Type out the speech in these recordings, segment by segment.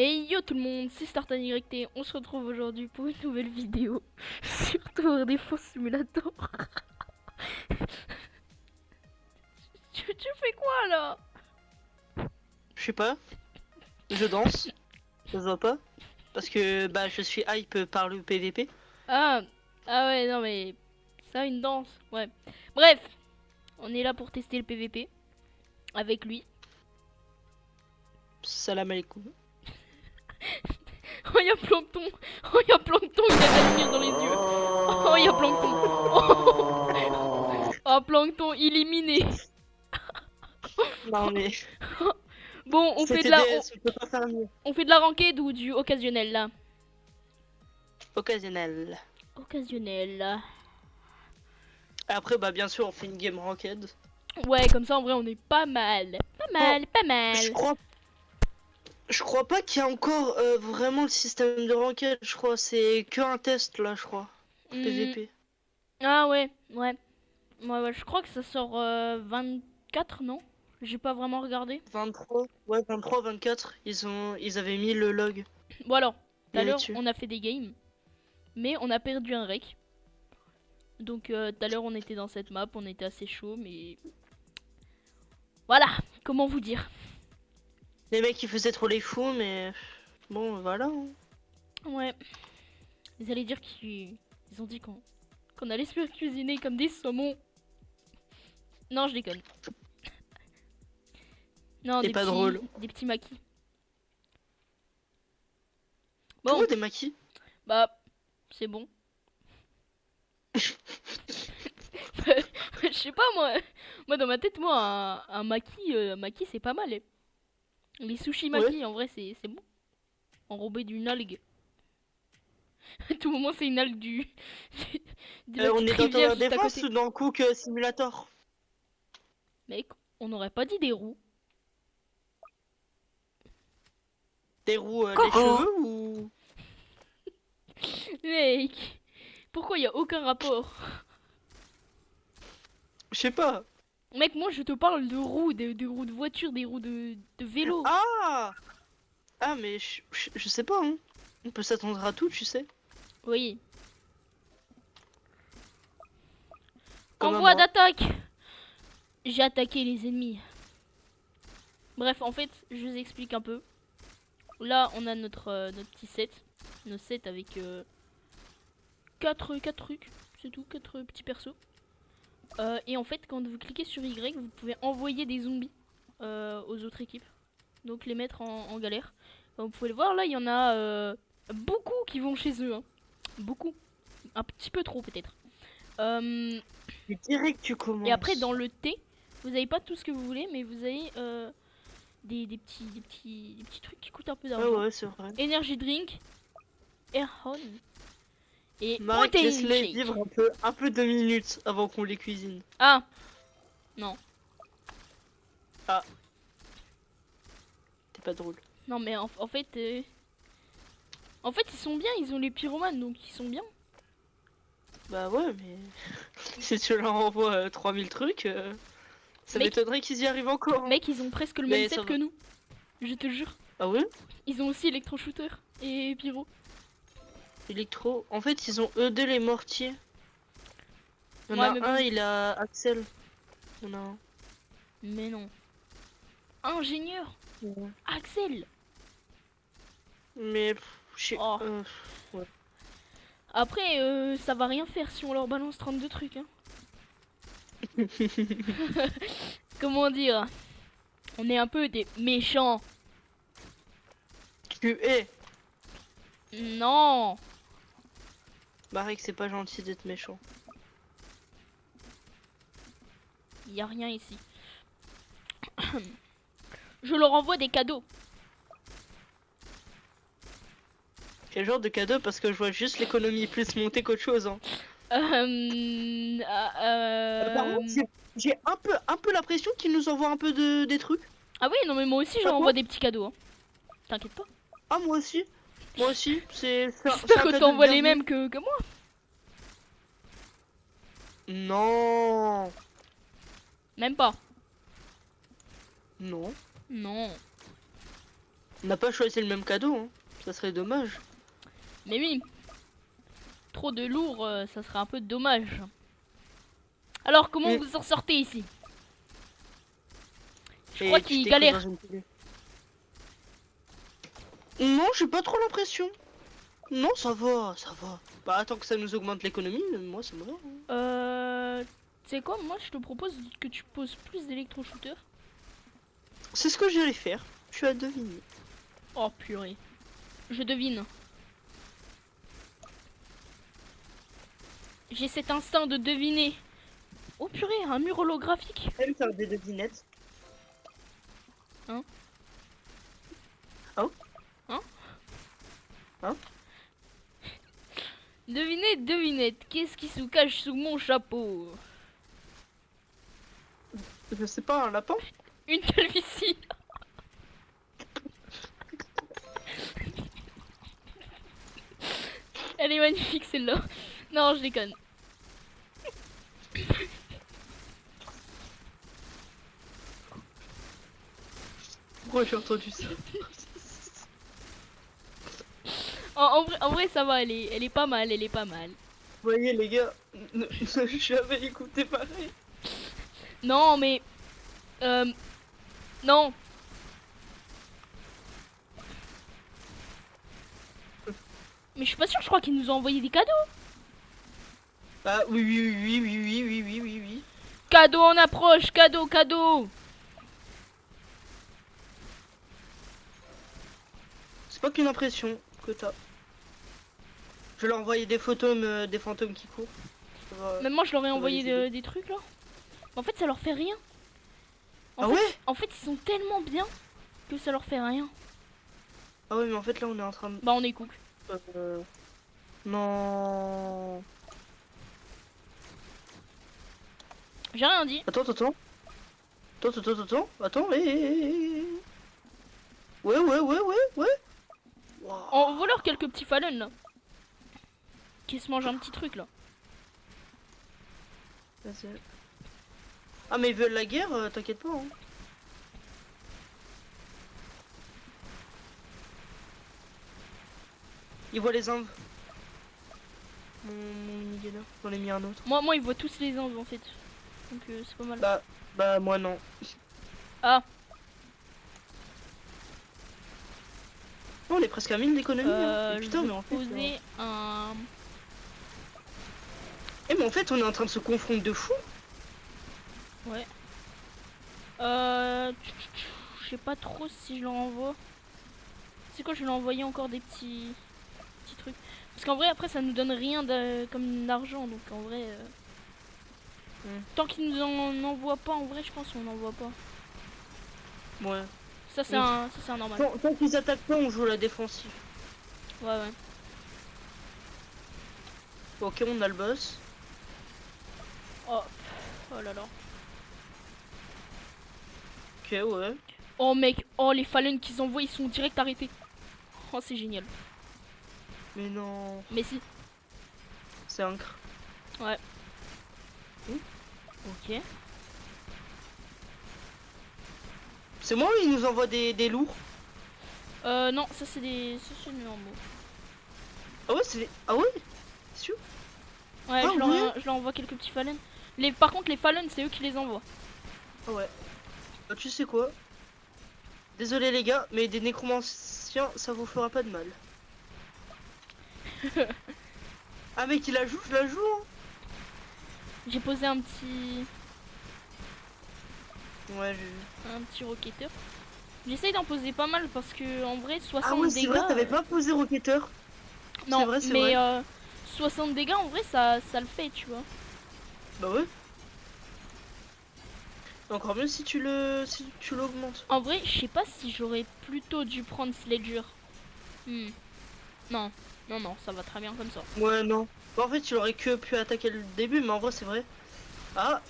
Hey yo tout le monde, c'est StartanYT, on se retrouve aujourd'hui pour une nouvelle vidéo sur Tower Defense Simulator. Tu fais quoi là? Je sais pas, je danse, ça se voit pas, parce que bah je suis hype par le PVP. Ah, ah ouais non mais ça une danse, ouais. Bref, on est là pour tester le PVP avec lui. Salam alaikum. Oh y'a Plankton, oh y'a Plankton, il a de la lumière dans les yeux. Oh y'a Plankton, oh Plankton éliminé. Non mais Bon, on fait de c'était la, DS, on peut pas faire mieux. on fait de la ranked ou du occasionnel là? Occasionnel. Occasionnel. Après bah bien sûr on fait une game ranked. Ouais, comme ça en vrai on est pas mal. Pas Oh, mal, pas je mal. crois, je crois pas qu'il y a encore vraiment le système de ranked. Je crois c'est que un test là, je crois. Hmm, PVP. ah ouais, ouais. Ouais, je crois que ça sort 24, non? J'ai pas vraiment regardé. 23, ouais 23, 24. Ils avaient mis le log. Bon alors, tout Il y à avait l'heure dessus. on a fait des games, mais on a perdu un rec. Donc tout à l'heure on était dans cette map, on était assez chaud, mais... Voilà, comment vous dire? Les mecs ils faisaient trop les fous, mais bon voilà, hein. Ouais, ils allaient dire qu'ils ont dit qu'on allait se faire cuisiner comme des saumons. Non, je déconne. Non, C'est pas drôle. des petits maquis. Bon, Pourquoi des maquis? bah, c'est bon. Je sais pas moi. Moi dans ma tête, moi un maki c'est pas mal. Les sushis Ouais. maki en vrai c'est bon. Enrobé d'une algue. À tout moment c'est une algue du de la On petite est dans rivière Tower juste à Defense côté. ou dans Cook Simulator? Mec, on n'aurait pas dit des roues. Des roues, les Coucou. cheveux ou... Mec, pourquoi y a aucun rapport? Je sais pas. Mec, moi je te parle de roues, de roues de voiture, des roues de vélo. Ah! Ah mais je sais pas, hein. On peut s'attendre à tout, tu sais. Oui. Comme à Envoi moi. d'attaque. J'ai attaqué les ennemis. Bref, en fait, je vous explique un peu. Là, on a notre petit set. Nos sets avec 4 trucs. C'est tout, 4 petits persos. Et en fait, quand vous cliquez sur Y, vous pouvez envoyer des zombies aux autres équipes. Donc les mettre en galère. Comme vous pouvez le voir, là, il y en a beaucoup qui vont chez eux. Hein. Beaucoup. Un petit peu trop, peut-être. Je dirais que tu commences. Et après, dans le T, vous avez pas tout ce que vous voulez, mais vous avez des petits trucs qui coûtent un peu Ouais, d'argent. ouais, c'est vrai. Energy drink, air horn et Marek, protein laisse-les shake. vivre un peu 2 minutes avant qu'on les cuisine. Ah non, Ah. T'es pas drôle. non mais en fait, ils sont bien, ils ont les pyromanes donc ils sont bien. Bah ouais, mais... si tu leur envoies 3000 trucs, ça Mec, m'étonnerait qu'ils y arrivent encore, hein. mec, ils ont presque le même Mais ça set que va. nous. Je te jure. Ah ouais? Ils ont aussi électro-shooter et pyro. Électro. En fait, ils ont E2 les mortiers. Il y en Ouais, a mais un, bon. il a Axel. Il y en a un. Mais non. Ingénieur Ouais. Axel. Mais je sais. Oh. Ouais. Après, ça va rien faire si on leur balance 32 trucs. Hein. Comment dire? On est un peu des méchants. Tu es. Non. Marek, c'est pas gentil d'être méchant. Il y a rien ici. Je leur envoie des cadeaux. Quel genre de cadeau? Parce que je vois juste l'économie plus monter qu'autre chose, hein. Par contre, j'ai un peu l'impression qu'ils nous envoient un peu des trucs. Ah oui, non mais moi aussi je Pas leur quoi? envoie des petits cadeaux. Hein. T'inquiète pas. Ah, moi aussi. Moi aussi. C'est un J'espère que cadeau de t'envoies les bienvenue. mêmes que moi. Non. Même pas. Non. Non. On n'a pas choisi le même cadeau, hein. Ça serait dommage. Mais oui. Trop de lourd, ça serait un peu dommage. Alors, comment Mm. vous en sortez ici? Je Et crois tu qu'il t'es galère. cru dans une télé. Non, j'ai pas trop l'impression. Non, ça va, ça va. Bah, tant que ça nous augmente l'économie, moi ça me va, hein. Tu sais quoi, moi je te propose que tu poses plus d'électroshooters. C'est ce que j'allais faire. Tu as deviné. Oh purée. Je devine. J'ai cet instinct de deviner. Oh purée, un mur holographique. J'aime faire des devinettes. Hein? Oh? Hein? Hein? Devinette, devinette, qu'est-ce qui se cache sous mon chapeau? Je sais pas, un lapin? Une calvitie. Elle est magnifique celle-là. Non, je déconne. Pourquoi j'ai entendu ça? En vrai, ça va, elle est pas mal, elle est pas mal. Vous voyez les gars, ne jamais écouté pareil. Non, mais... non. Mais je suis pas sûre, je crois qu'ils nous ont envoyé des cadeaux. Ah oui, oui, oui, oui, oui, oui, oui, oui, oui. Cadeau en approche, cadeau, cadeau. C'est pas qu'une impression que t'as. Je leur ai envoyé des photos des fantômes qui courent. Même moi, je leur ai va envoyé les aider. des trucs là. En fait, ça leur fait rien. Ah ouais? En fait, ils sont tellement bien que ça leur fait rien. Ah ouais, mais en fait là on est en train de... Bah, on est cook. Non. J'ai rien dit. Attends, attends. Attends, Ouais, ouais, ouais, ouais, ouais. Wow. On voit leur quelques petits fallons là. Qui se mangent un petit truc là. Vas-y. Ah mais ils veulent la guerre, t'inquiète pas. Hein. Ils voient les Indes. Mon mini-gainer, j'en ai mis un autre. Moi, ils voient tous les Indes en fait. Donc c'est pas mal. Bah moi non. Ah, Oh, on est presque à 1000 d'économie. Hein. Et je putain, vais mais en fait... poser un... Eh mais en fait on est en train de se confondre de fou. Ouais. Je sais pas trop si je leur envoie. C'est quoi, je vais leur envoyer encore des petits trucs. Parce qu'en vrai, après, ça nous donne rien comme d'argent. Donc en vrai, tant qu'ils nous en envoient pas, en vrai, je pense qu'on n'en voit pas. Ouais. Ça, c'est Oui. un normal. Tant qu'ils attaquent pas, on joue la défensive. Ouais, ouais. Ok, on a le boss. Oh, oh là là. Ok, ouais. Oh mec, oh les Fallen qu'ils envoient, ils sont direct arrêtés. Oh, c'est génial. Mais non, Mais si. c'est incre. Ouais. Mmh. Ok. C'est moi ou ils nous envoient des lourds? Non, ça c'est des normaux. Ah ouais, c'est... Ah ouais? C'est sûr? Ouais, Ah ouais. je leur envoie quelques petits Fallen. Par contre, les Fallen, c'est eux qui les envoient. Ah ouais. Bah, tu sais quoi? Désolé les gars, mais des nécromanciens, ça vous fera pas de mal. Ah mec, il la joue, je la joue. Hein. J'ai posé un petit... Ouais, j'ai vu. un petit rocketeur. J'essaye d'en poser pas mal parce que en vrai 60 Ah ouais, c'est dégâts. vrai, t'avais pas posé rocketeur. Non, c'est vrai, c'est mais vrai. 60 dégâts en vrai ça le fait, tu vois. Bah ouais. Encore mieux si tu l'augmentes. En vrai, je sais pas si j'aurais plutôt dû prendre Sledger. Non, non, ça va très bien comme ça. Ouais, non. Bah, en fait, tu aurais que pu attaquer le début, mais en vrai, c'est vrai. Ah,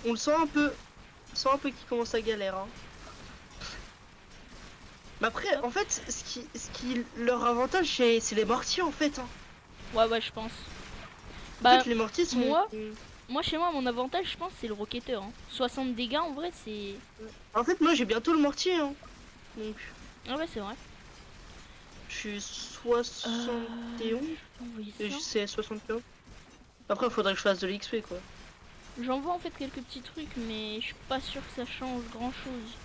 on le sent un peu. On sent un peu qu'il commence à galérer. Hein. Mais après, en fait, ce qui leur avantage, c'est les mortiers, en fait. Hein. Ouais, je pense. En Bah, fait, les mortiers sont... moi chez moi, mon avantage, je pense, c'est le rocketeur. Hein. 60 dégâts, en vrai, c'est... En fait, moi, j'ai bientôt le mortier. Hein. Donc... Ah ouais, c'est vrai. Je suis 71 Envoyer et ça. c'est 75. Après, il faudrait que je fasse de l'XP quoi. J'envoie en fait quelques petits trucs, mais je suis pas sûr que ça change grand chose.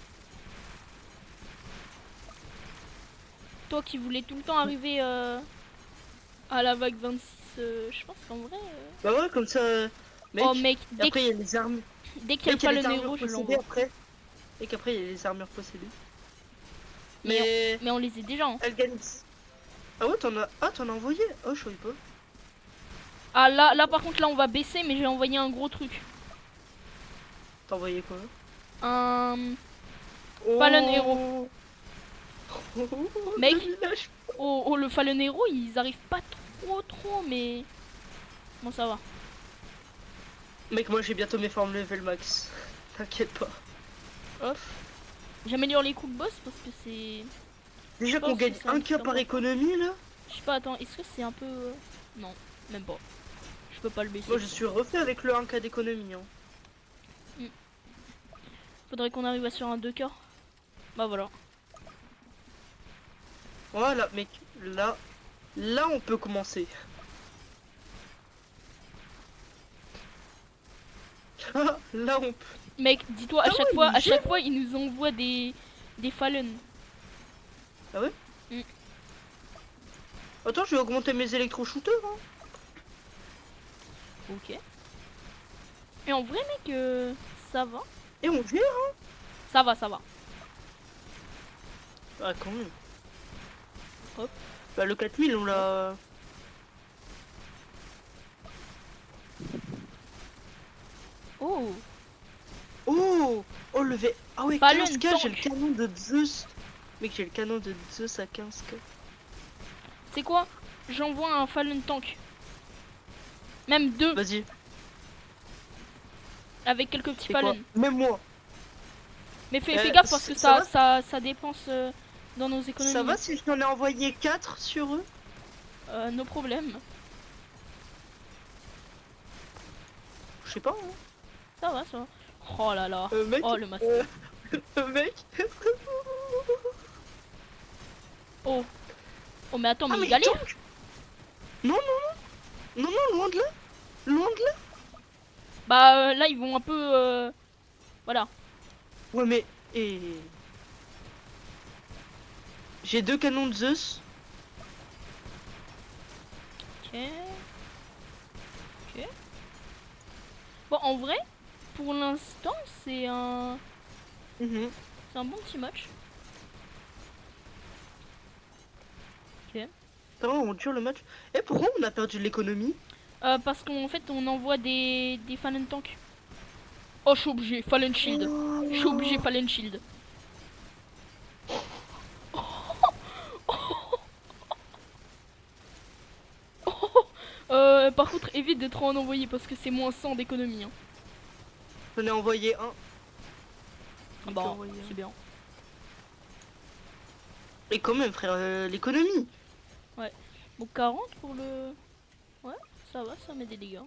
Toi qui voulais tout le temps arriver à la vague 26, je pense qu'en vrai. Bah ouais, comme ça, Oh mec. mec, Et après, il y a les armes. dès qu'il y a le Mec, il y a les Fallen armures Hero, je possédées l'envoie. après. Et qu'après, il y a les armures possédées. Mais, Mais mais on les a déjà. Hein. elles gagnent. Ah ouais, t'en as envoyé? Oh, je savais pas. Ah là par contre là on va baisser, mais j'ai envoyé un gros truc. T'as envoyé quoi? Un Oh. Fallen Hero. Mec. Le village. Oh le Fallen Hero, ils arrivent pas trop, mais bon ça va. Mec, moi j'ai bientôt mes formes level max. T'inquiète pas. Hop. J'améliore les coups de boss parce que c'est. Déjà Je qu'on pense gagne que c'est un un cas truc par important. économie là. Je sais pas, attends, est-ce que c'est un peu. Non, même pas. Je peux pas le baisser. Moi je suis refait avec le 1K d'économie. Hein. Faudrait qu'on arrive à sur un 2K. Bah voilà. Voilà, mec. Là on peut commencer. Là on peut. Mec, dis-toi, Ah ouais, à mais chaque fois, ils nous envoient des Fallen. Ah ouais? Mm. Attends, je vais augmenter mes électro-shooters. Hein. Ok. Et en vrai, mec, ça va. Et on gère. Ça va. Ah, quand même. Hop. Bah, le 4000, on l'a. Oh. Oh, le V. Ah ouais, Fallen 15K, j'ai le tank. canon de Zeus. Mec, j'ai le canon de Zeus à 15K. C'est quoi? J'envoie un Fallen tank. Même deux, Vas-y, avec quelques petits c'est quoi? Fallen. Même moi. Mais fais gaffe parce que ça dépense dans nos économies. Ça va si je t'en ai envoyé 4 sur eux? Nos problèmes. Je sais pas, hein. Ça va. Oh là là. Mec, Oh le masque. mec. Oh mais attends, mais Ah, il mais galère. tank. Non, loin de là. Loin de là. Bah là ils vont un peu voilà. Ouais, mais. J'ai 2 canons de Zeus. Ok. Bon en vrai, pour l'instant c'est un bon petit match. Ok. Ça va, on dure le match. Et pourquoi on a perdu de l'économie? Parce qu'en fait on envoie des Fallen Tank. Oh je suis obligé, Fallen Shield. Je suis obligé Fallen Shield. Par contre évite de trop en envoyer parce que c'est moins 100 d'économie. Hein. J'en ai envoyé un. Ah bah c'est bien. Et quand même, frère, l'économie. Ouais. Bon 40 pour le. Ouais, ça va, ça met des dégâts.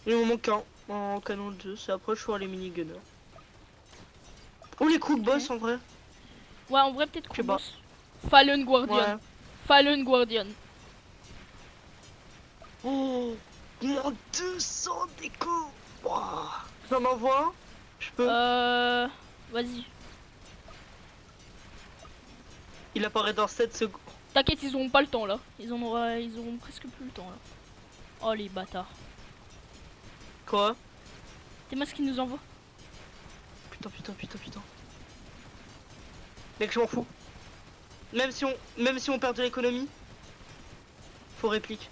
Il m'en manque un en canon de Zeus. Et après, je ferai les mini-gunners. Ou les coups de boss en vrai. Ouais, en vrai, peut-être Je sais coup pas. boss. Fallen Guardian. Ouais. Fallen Guardian. Oh, moins 200 déco. Wow. J'en envoie un. Je peux. Vas-y. Il apparaît dans 7 secondes. T'inquiète, ils auront pas le temps là. Ils auront presque plus le temps là. Oh les bâtards. Quoi? T'es masque qui nous envoie. Putain. Mec, je m'en fous. Même si on perd de l'économie, faut réplique.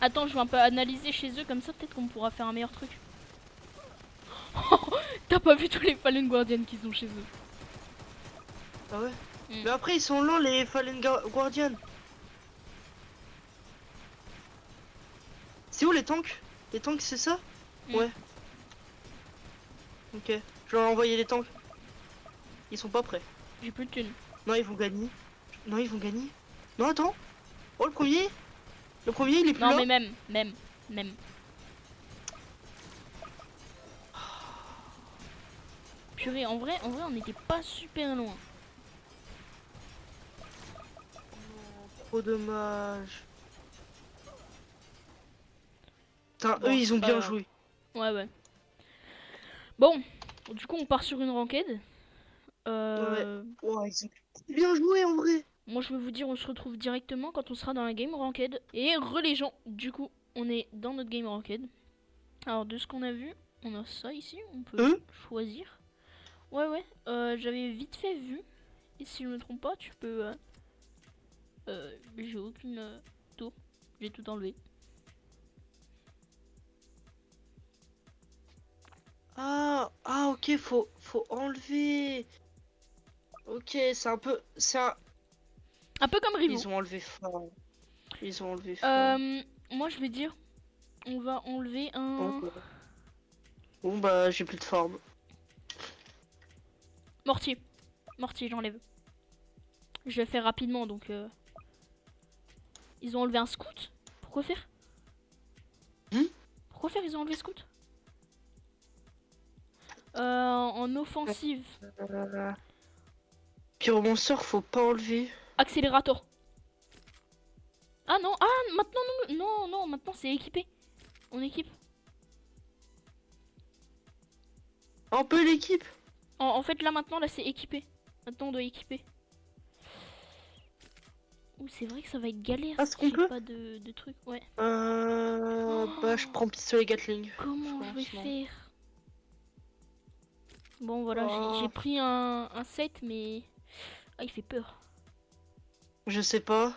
Attends, je vais un peu analyser chez eux comme ça, peut-être qu'on pourra faire un meilleur truc. T'as pas vu tous les Fallen Guardians qu'ils ont chez eux. Ah ouais. Mais après, ils sont lents les Fallen Guardians. C'est où les tanks? Les tanks, c'est ça? Ouais. Ok. Je leur ai envoyé les tanks. Ils sont pas prêts. J'ai plus de thunes. Non, ils vont gagner. Non, attends. Oh, le premier. Le premier, il est plus Non, là. mais même. Purée, en vrai, on n'était pas super loin. Trop dommage. Putain, eux, Bon, ils c'est ont pas bien grave. joué. Ouais. Bon, du coup, on part sur une ranked. Ouais. Euh, Ouais, ils ont bien joué en vrai. Moi, je vais vous dire, on se retrouve directement quand on sera dans la game ranked. Et les gens, du coup, on est dans notre game ranked. Alors, de ce qu'on a vu, on a ça ici, on peut Eux choisir. Ouais, j'avais vite fait vu. Et si je me trompe pas, tu peux... j'ai aucune tour. J'ai tout enlevé. Ah, ok, faut enlever. Ok, c'est un peu. Un peu comme Rivo. Ils ont enlevé fort. Ils ont enlevé fort. Moi, je vais dire, on va enlever Bon, un... bon, bah, j'ai plus de forme. Mortier. Mortier, j'enlève. Je vais faire rapidement, donc... Ils ont enlevé un scout. Pourquoi faire Hmm. Pourquoi faire ils ont enlevé scout En offensive. Pyromancer, faut pas enlever. Accélérateur. Ah non, maintenant non, maintenant c'est équipé. On équipe. Un peu l'équipe. En fait là maintenant là c'est équipé. Maintenant on doit équiper. Ouh c'est vrai que ça va être galère Ah, si ce qu'on j'ai peut pas de truc. Ouais. Bah, je Oh, prends pistolet Gatling. Je comment je vais pense, non. faire? Bon voilà, j'ai Oh, pris un set mais... Ah il fait peur. je sais pas.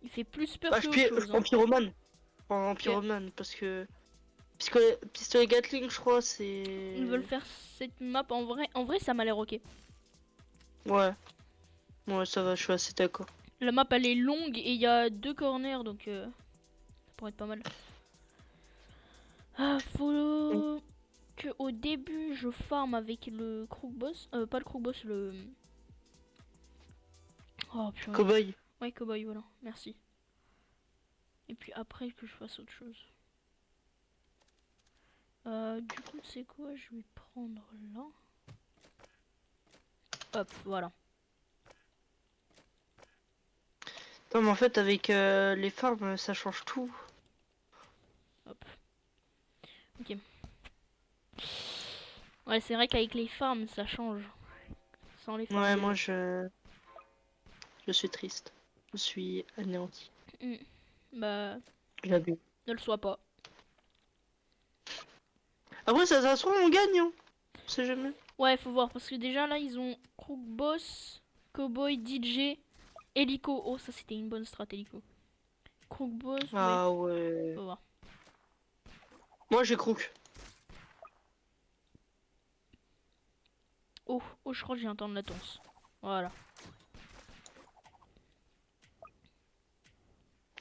Il fait plus peur Bah, que autre je chose. prends Hein. pyromane. Je prends Ok. pyromane parce que. Pistolet Gatling, je crois, Ils veulent c'est. faire cette map en vrai ça m'a l'air ok. Ouais. Ouais, ça va, je suis assez d'accord. La map elle est longue et il y a 2 corners donc ça pourrait être pas mal. Ah, Mm. faut que au début je farm avec le crook boss. Pas le crook boss, le. Oh purée. Cowboy. Ouais, cowboy, voilà, merci. Et puis après que je fasse autre chose. Du coup, c'est quoi? Je vais prendre là. Hop, voilà. Non, mais en fait, avec les farms, ça change tout. Hop. Ok. Ouais, c'est vrai qu'avec les farms, ça change. Sans les farms Ouais, moi, déjà. je suis triste. Je suis anéanti. Hmm. Bah, J'abuse. ne le sois pas. Après, ça se trouve, on gagne, hein. On sait jamais. Ouais, faut voir parce que déjà là, ils ont crook boss, cowboy, DJ, hélico. Oh, ça c'était une bonne strat, hélico. Crook boss, ouais, Ah ouais. faut voir. Moi, j'ai crook. Oh, je crois que j'ai un temps de latence. Voilà.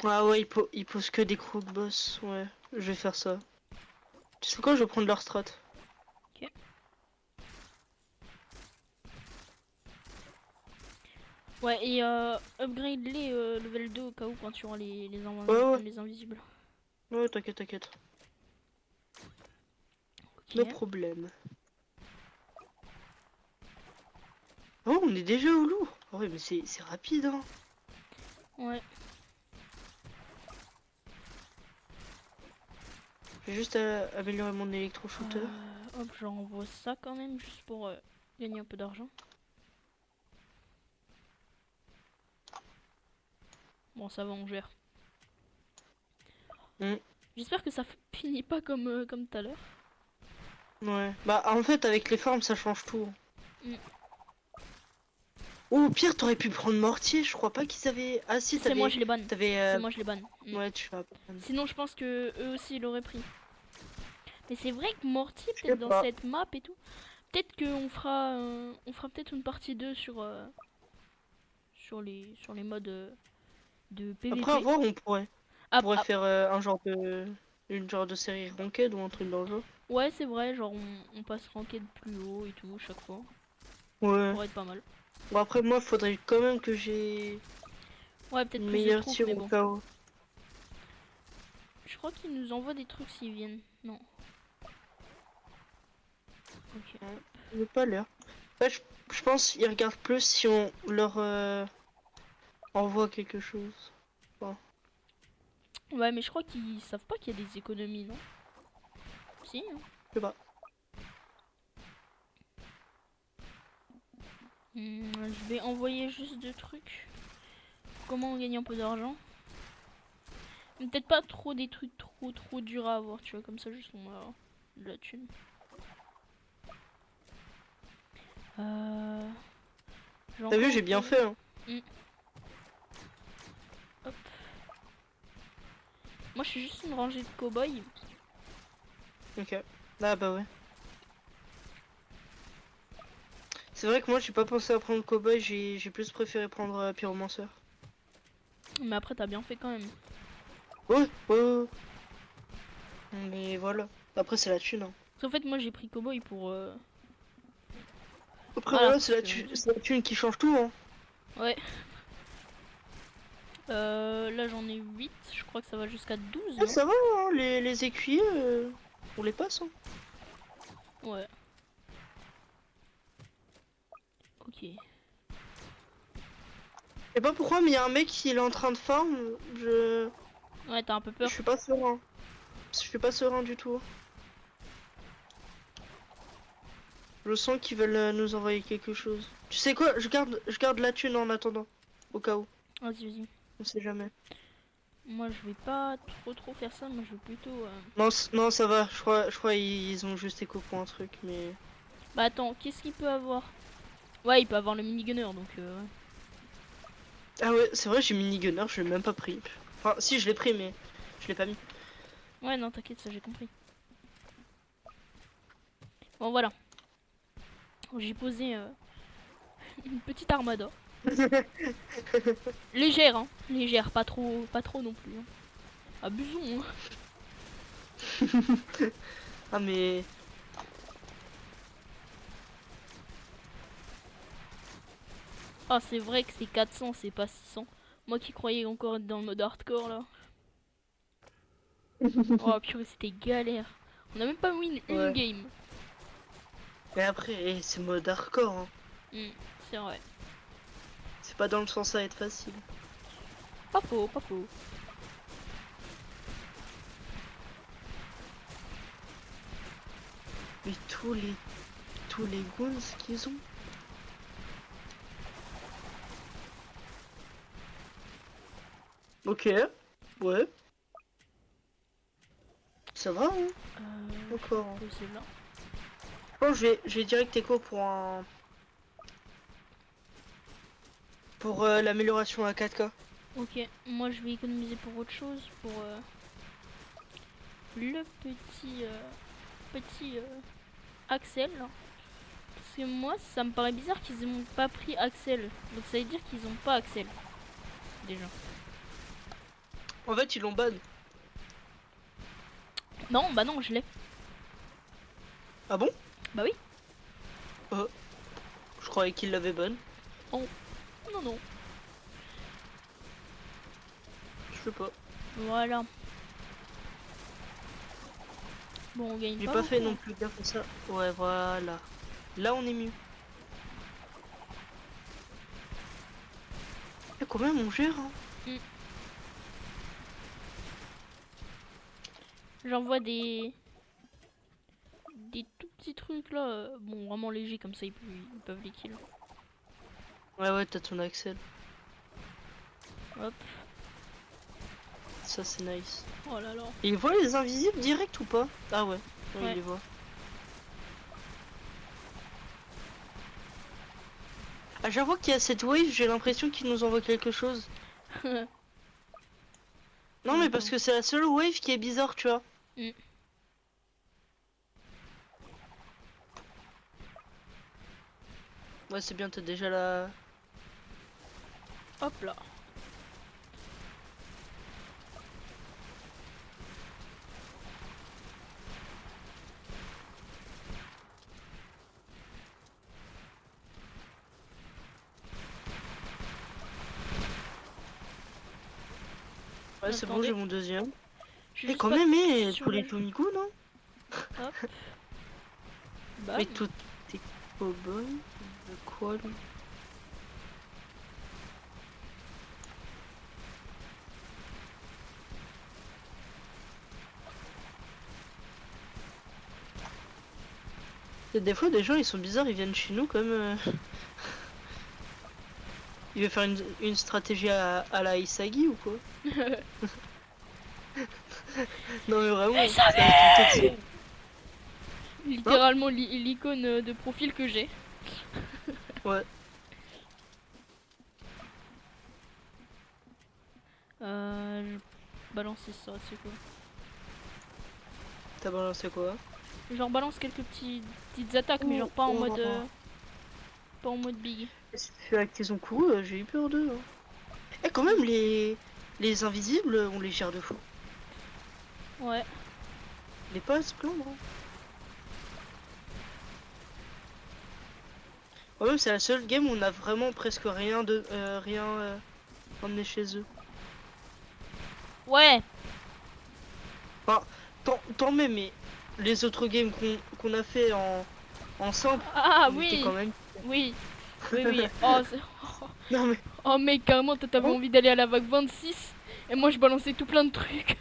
Ah ouais, il pose que des crook boss. Ouais, je vais faire ça. Tu sais quoi, je vais prendre leur strat. Ok. Ouais, et upgrade les level 2 au cas où quand tu auras Ouais, ouais. les invisibles. Ouais, t'inquiète, t'inquiète. Ok. No problème. Oh, on est déjà au lourd. Ah ouais, mais c'est rapide, hein. Ouais. Je vais juste améliorer mon électro-shooter. Hop, j'envoie ça quand même juste pour gagner un peu d'argent. Bon, ça va, on gère. Mm. J'espère que ça finit pas comme comme tout à l'heure. Ouais. Bah, en fait, avec les formes, ça change tout. Mm. Oh, au pire, t'aurais pu prendre mortier. Je crois pas qu'ils avaient. Ah, si, C'est moi, je les banne. T'avais. C'est moi, je les banne. Mm. Ouais, tu vas. Sinon, je pense que eux aussi ils l'auraient pris. Mais c'est vrai que Morty, Je sais peut-être dans pas. cette map et tout, peut-être qu'on fera peut-être une partie 2 sur les modes de Après, PVP. avoir, on Ah, pourrait ah, faire une genre de série ranked ou un truc dans le jeu. ouais, c'est vrai, genre on passe ranked plus haut et tout chaque fois. Ça Ouais. pourrait être pas mal. Bon, après, moi, faudrait quand même que j'ai Ouais, peut-être une plus de meilleure troupes, tir mais au bon. cas où. Je crois qu'ils nous envoient des trucs s'ils viennent. Non. Ok. J'ai pas l'air. Ouais, je pense qu'ils regardent plus si on leur envoie quelque chose. Ouais, mais je crois qu'ils savent pas qu'il y a des économies, non? Si, hein. Je sais pas. Je vais envoyer juste deux trucs. Comment on gagne un peu d'argent? Mais peut-être pas trop des trucs trop durs à avoir, tu vois, comme ça juste on a de la thune. T'as vu, j'ai bien fait. Hein. Hop. Moi je suis juste une rangée de cow-boys. Ok. Ah bah ouais. C'est vrai que moi j'ai pas pensé à prendre cowboy, j'ai plus préféré prendre pyromanceur. Mais après t'as bien fait quand même. Ouais, ouais, ouais. Mais voilà. Après c'est la thune. Hein. Parce qu'en fait moi j'ai pris cow-boy pour... Après Voilà, voilà, parce que... c'est la thune qui change tout. Hein. Ouais. Là j'en ai 8, je crois que ça va jusqu'à 12, Ouais, non? ça va, hein, les écuyers, on les passe. Hein. Ouais. Ok. Je sais pas pourquoi, mais il y a un mec qui est en train de farm. Ouais, t'as un peu Je peur. suis pas serein. Je suis pas serein du tout. Je sens qu'ils veulent nous envoyer quelque chose. Tu sais quoi, je garde la thune en attendant. Au cas où. Vas-y, vas-y. On sait jamais. Moi je vais pas trop faire ça, moi je vais plutôt... Non, non, ça va. Je crois ils ont juste écho pour un truc, mais. Bah attends, qu'est-ce qu'il peut avoir? Ouais, il peut avoir le minigunner, donc... ouais. Ah ouais, c'est vrai, j'ai minigunner, je l'ai même pas pris. Enfin, si, je l'ai pris, mais je l'ai pas mis. Ouais, non, t'inquiète, ça j'ai compris. Bon, voilà. J'ai posé une petite armada. Légère, hein. Légère, pas trop non plus. Hein. Abusons, hein. Ah, mais. Ah, c'est vrai que c'est 400, c'est pas 600. Moi qui croyais encore être dans le mode hardcore, là. Oh, purée, c'était galère. On a même pas win une Ouais. game. Mais après, c'est mode hardcore. Hein. C'est vrai. C'est pas dans le sens à être facile. Pas faux, pas faux. Mais tous les goons qu'ils ont. Ok, ouais. Ça va, hein. Encore. Hein. Là. Je pense que je vais direct écho pour un. Pour l'amélioration à 4K. Ok, moi je vais économiser pour autre chose, pour le petit Axel. Parce que moi, ça me paraît bizarre qu'ils n'ont pas pris Axel. Donc ça veut dire qu'ils ont pas Axel. Déjà. En fait, ils l'ont ban. Non, bah non, je l'ai. Ah bon? Bah oui. Je croyais qu'ils l'avaient ban. Oh. Non, non. Je sais pas. Voilà. Bon, on gagne J'ai pas pas fait beaucoup. non plus bien que ça. Ouais, voilà. Là, on est mieux. Et quand même, on gère. Hein. J'envoie des tout petits trucs là. Bon, vraiment légers comme ça, ils peuvent les kill. Ouais, ouais, t'as ton Axel. Hop. Ça, c'est nice. Oh là là. Et il voit les invisibles direct ou pas? Ah ouais, ouais, Ouais. il les voit. À chaque fois qu'il y a cette wave, j'ai l'impression qu'il nous envoie quelque chose. Non, mais parce que c'est la seule wave qui est bizarre, tu vois. Ouais, c'est bien, t'as déjà la... Hop là. Ouais, c'est bon, j'ai mon deuxième. J'ai Et juste quand pas même, sur pour les la- Tomigo, non? Hop. Bah, Mais tout t'es cowboy de quoi lui? Et des fois des gens ils sont bizarres, ils viennent chez nous comme il veut faire une stratégie à la Isagi ou quoi? Non mais vraiment, ça m'étonne peut-être ça. littéralement l'icône de profil que j'ai. Ouais, Je balancer ça, c'est quoi? t'as balancé quoi? Genre balance quelques petites attaques, mais genre pas en mode Oh. pas en mode big. Celui-là qu'ils ont couru, j'ai eu peur d'eux. Hein. Et quand même les invisibles, on les gère de fou. Ouais. Il est pas à se plaindre. Hein. Quand même, c'est la seule game où on a vraiment presque rien emmené chez eux. Ouais. Enfin, tant même, mais les autres games qu'on a fait en simple, Ah on était oui. quand même. Oui. Oui, oui. Oh, Non mais. oh mec, carrément, toi t'avais Oh. envie d'aller à la vague 26 et moi je balançais tout plein de trucs.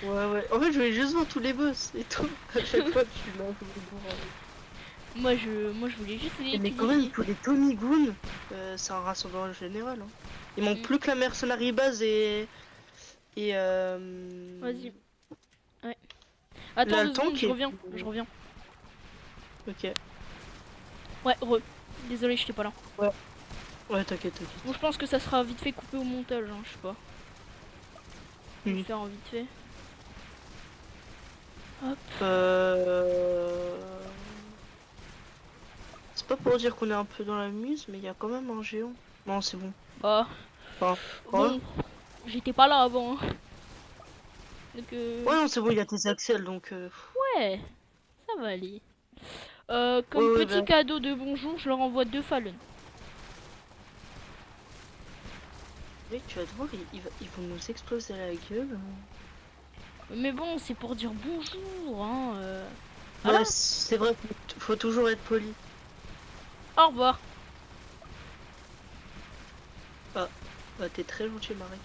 Ouais. En fait, je voulais juste voir tous les boss et tout. À chaque fois, je suis là, je voulais voir. Moi je voulais juste les Mais quand même, étudier. pour les Tommy Goon, c'est un rassemblement général. Hein. Il manque plus que la mercenary base et Vas-y. Ouais. Attends 2 l'Altan secondes, qui je est. reviens. Je reviens. Ok. Ouais, désolé, j'étais pas là. Ouais, t'inquiète. Bon, je pense que ça sera vite fait coupé au montage, hein, je sais pas. Je vais le faire en vite fait. Hop. C'est pas pour dire qu'on est un peu dans la muse, mais il y a quand même un géant. Non, c'est bon. Bah, Enfin, bon, j'étais pas là avant. Hein. Donc, ouais, non, c'est bon, il y a tes axels donc. ouais, ça va aller. Comme Ouais, petit bah. cadeau de bonjour, je leur envoie 2 Fallen. Mec, tu vas te voir, ils vont nous exploser la gueule. Mais bon, c'est pour dire bonjour, hein. Bah, Voilà. c'est vrai, faut toujours être poli. Au revoir. Bah, t'es très gentil, Marek.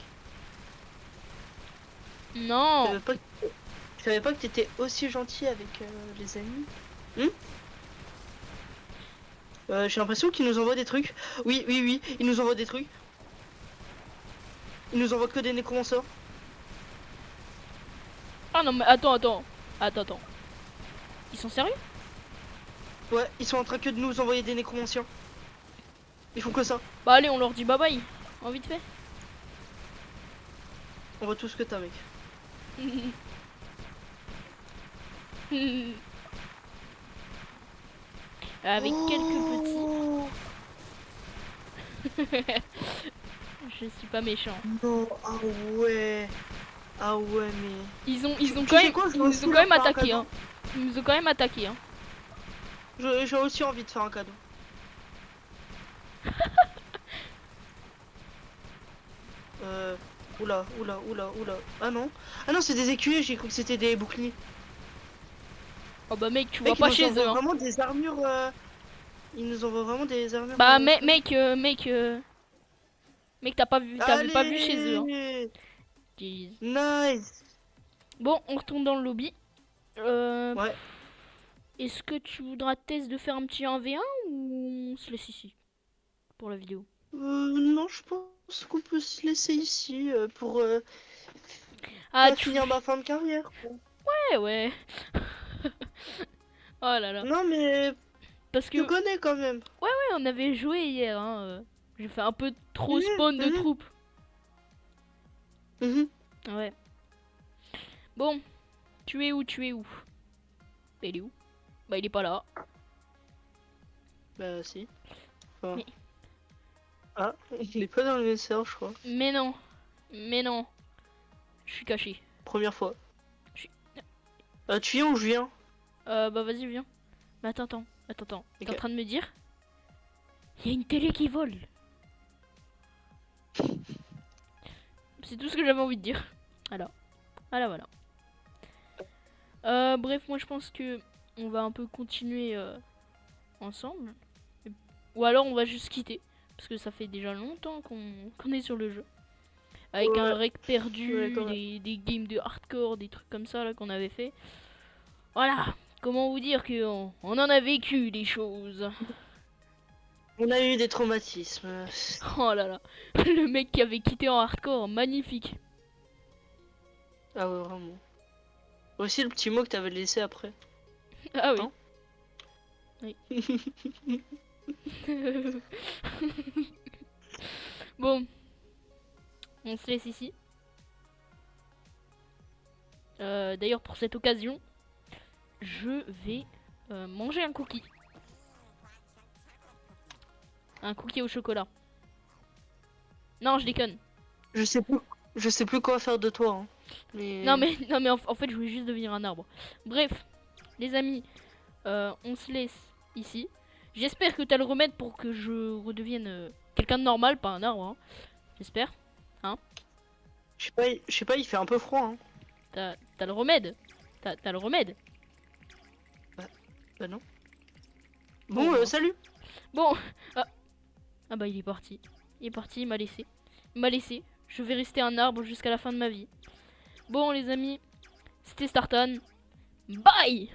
Non. Je savais pas que t'étais aussi gentil avec les amis. J'ai l'impression qu'ils nous envoient des trucs. Oui, ils nous envoient des trucs. Ils nous envoient que des nécromanceurs. Ah non, mais attends. Ils sont sérieux? Ouais, ils sont en train que de nous envoyer des nécromanciens. Ils font que ça. Bah allez, on leur dit bye bye. En vite fait. On voit tout ce que t'as, mec. Avec quelques petits. Je suis pas méchant. Non, ah ouais. Ah ouais, mais. Ils ont Tu quand sais même, quoi, je ils vais nous aussi ont quand leur même faire un attaqué, cadeau. hein. Ils nous ont quand même attaqué, hein. J'ai aussi envie de faire un cadeau. Oula. Ah non, c'est des écuyers, j'ai cru que c'était des boucliers. Oh bah mec, tu Mec, vois pas ils nous chez envoient eux, hein. vraiment des armures. Ils nous envoient vraiment des armures. Bah mec, t'avais pas vu chez eux, hein. Allez, Jeez. nice. Bon, on retourne dans le lobby. Ouais. Est-ce que tu voudras test de faire un petit 1v1 ou on se laisse ici pour la vidéo? Non, je pense qu'on peut se laisser ici pour Ah, finir ma fin de carrière. Quoi. ouais. Oh là là. Non, mais Parce que, tu ouais, connais quand même. on avait joué hier, hein. J'ai fait un peu trop Mhm, spawn de mhm, troupes. mhm. Ouais. Bon, tu es où? Bah, il est où? Bah, il est pas là. Bah, si. Enfin, Mais- Ah, il est pas dans le message, je crois. Mais non. Je suis caché. Première fois. Je suis- Tu viens ou je viens? Bah, vas-y, viens. Mais attends. T'es en Ok. train de me dire? Il y a une télé qui vole. C'est tout ce que j'avais envie de dire. Alors. Voilà, voilà. Bref, moi je pense que on va un peu continuer ensemble. Ou alors on va juste quitter. Parce que ça fait déjà longtemps qu'on est sur le jeu. Avec un Ouais. rec perdu, Ouais, quand même. des games de hardcore, des trucs comme ça là qu'on avait fait. Voilà. Comment vous dire qu'on on en a vécu des choses. On a eu des traumatismes. Oh là là. Le mec qui avait quitté en hardcore, magnifique. Ah ouais, vraiment. Aussi le petit mot que t'avais laissé après. Ah oui. Non. Oui. Bon. On se laisse ici. D'ailleurs, pour cette occasion, je vais manger un cookie. Un cookie au chocolat. Non, je déconne. Je sais plus quoi faire de toi. Hein. Mais... Non mais en fait, je voulais juste devenir un arbre. Bref, les amis, on se laisse ici. J'espère que t'as le remède pour que je redevienne quelqu'un de normal, pas un arbre. Hein. J'espère. Hein. Je sais pas, il fait un peu froid. Hein. T'as le remède. T'as le remède. Bah non. Bon, Bon, mince. salut. Bon. Ah bah il est parti. Il est parti, il m'a laissé. Il m'a laissé. Je vais rester un arbre jusqu'à la fin de ma vie. Bon les amis, c'était Startan. Bye.